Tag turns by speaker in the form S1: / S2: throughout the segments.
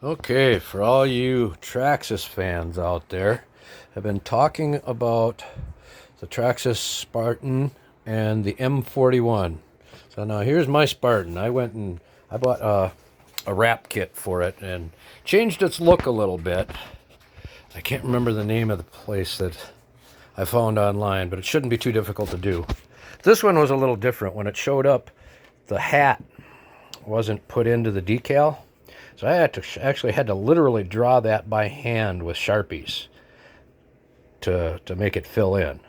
S1: Okay, for all you Traxxas fans out there, I've been talking about the Traxxas Spartan and the M41. So now here's my Spartan. I bought a wrap kit for it and changed its look a little bit. I can't remember the name of the place that I found online, but it shouldn't be too difficult to do. This one was a little different. When it showed up, the hat wasn't put into the decal. So I actually had to literally draw that by hand with Sharpies to make it fill in.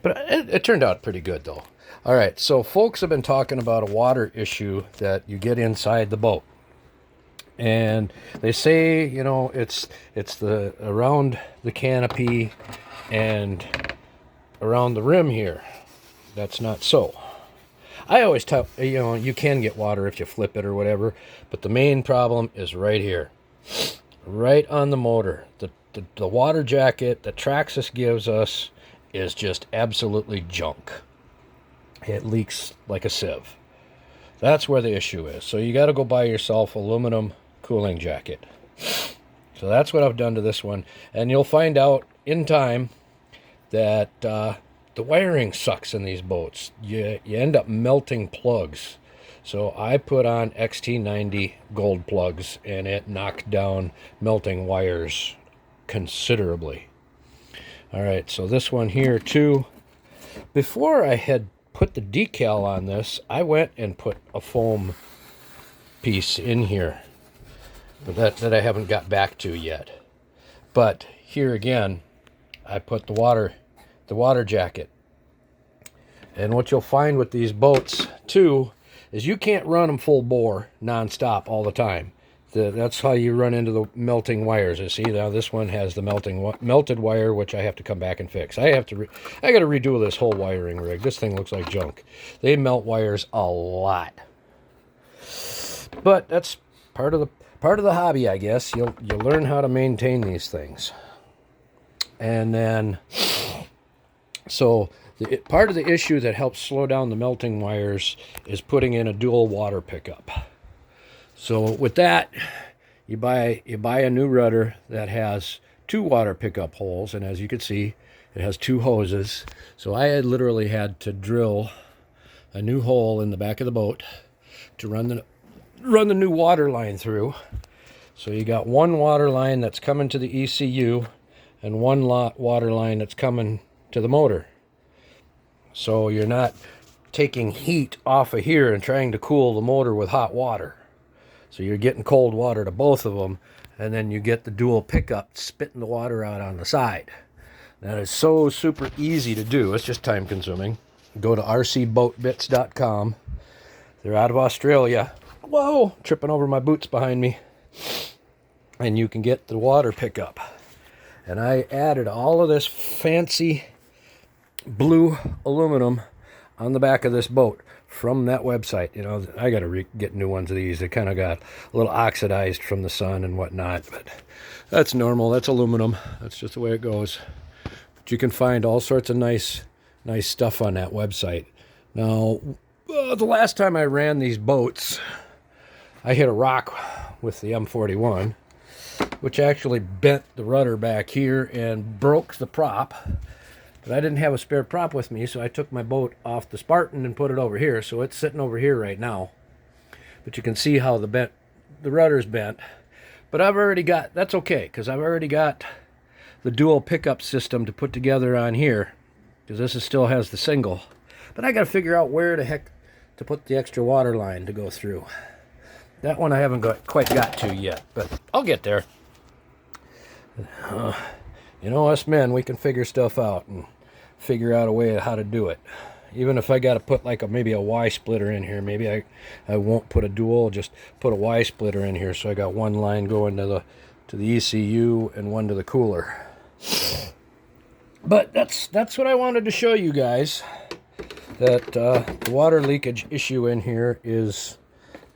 S1: But it turned out pretty good though. All right, so folks have been talking about a water issue that you get inside the boat. And they say, it's the around the canopy and around the rim here. That's not so. I always tell you can get water if you flip it or whatever, but the main problem is right here, right on the motor. The water jacket that Traxxas gives us is just absolutely junk. It leaks like a sieve. That's where the issue is. So you got to go buy yourself aluminum cooling jacket. So that's what I've done to this one, and you'll find out in time that the wiring sucks in these boats. You end up melting plugs. So I put on XT90 gold plugs, and it knocked down melting wires considerably. All right, so this one here too. Before I had put the decal on this, I went and put a foam piece in here, but that I haven't got back to yet. But here again, I put the water jacket. And what you'll find with these boats too is you can't run them full bore non-stop all the time. That's how you run into the melting wires. You see, now this one has the melted wire, which I have to come back and fix. I got to redo this whole wiring rig. This thing looks like junk. They melt wires a lot, but that's part of the hobby, I guess. You'll learn how to maintain these things. And then, so part of the issue that helps slow down the melting wires is putting in a dual water pickup. So with that, you buy a new rudder that has 2 water pickup holes, and as you can see, it has 2 hoses. So I had literally had to drill a new hole in the back of the boat to run the new water line through. So you got one water line that's coming to the ECU and one water line that's coming to the motor. So you're not taking heat off of here and trying to cool the motor with hot water. So you're getting cold water to both of them, and then you get the dual pickup spitting the water out on the side. That is so super easy to do. It's just time consuming. Go to rcboatbits.com. They're out of Australia. Whoa, tripping over my boots behind me. And you can get the water pickup. And I added all of this fancy blue aluminum on the back of this boat from that website. I got to get new ones of these. They kind of got a little oxidized from the sun and whatnot, but that's normal. That's aluminum. That's just the way it goes. But you can find all sorts of nice stuff on that website. Now, the last time I ran these boats, I hit a rock with the M41, which actually bent the rudder back here and broke the prop. But I didn't have a spare prop with me, so I took my boat off the Spartan and put it over here. So it's sitting over here right now. But you can see how the rudder's bent. But that's okay, because I've already got the dual pickup system to put together on here, because this still has the single. But I got to figure out where the heck to put the extra water line to go through. That one I haven't quite got to yet, but I'll get there. Us men, we can figure stuff out and figure out a way of how to do it. Even if I got to put maybe a Y splitter in here, maybe I won't put a dual, just put a Y splitter in here, so I got one line going to the ECU and one to the cooler. But that's what I wanted to show you guys, that the water leakage issue in here is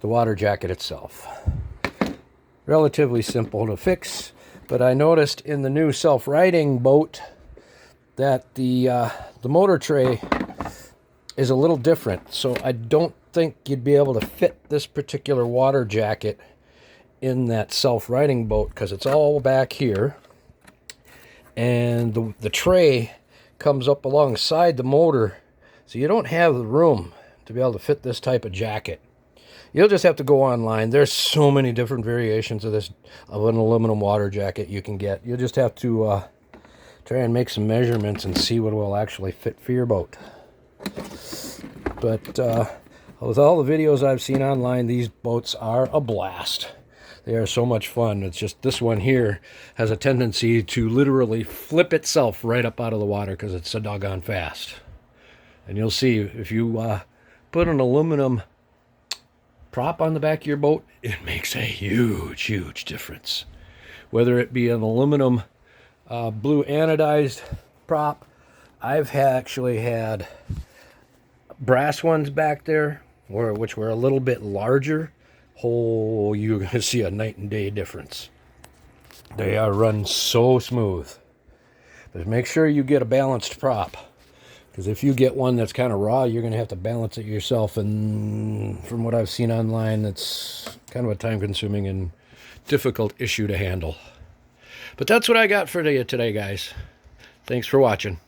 S1: the water jacket itself. Relatively simple to fix, but I noticed in the new self-riding boat that the motor tray is a little different. So I don't think you'd be able to fit this particular water jacket in that self-riding boat because it's all back here. And the tray comes up alongside the motor, so you don't have the room to be able to fit this type of jacket. You'll just have to go online. There's so many different variations of an aluminum water jacket you can get. You'll just have to try and make some measurements and see what will actually fit for your boat. But with all the videos I've seen online, these boats are a blast. They are so much fun. It's just this one here has a tendency to literally flip itself right up out of the water because it's so doggone fast. And you'll see if you put an aluminum prop on the back of your boat, it makes a huge, huge difference. Whether it be an aluminum blue anodized prop, I've actually had brass ones back there, which were a little bit larger. Oh, you're going to see a night and day difference. They are run so smooth. But make sure you get a balanced prop. Because if you get one that's kind of raw, you're going to have to balance it yourself. And from what I've seen online, it's kind of a time-consuming and difficult issue to handle. But that's what I got for you today, guys. Thanks for watching.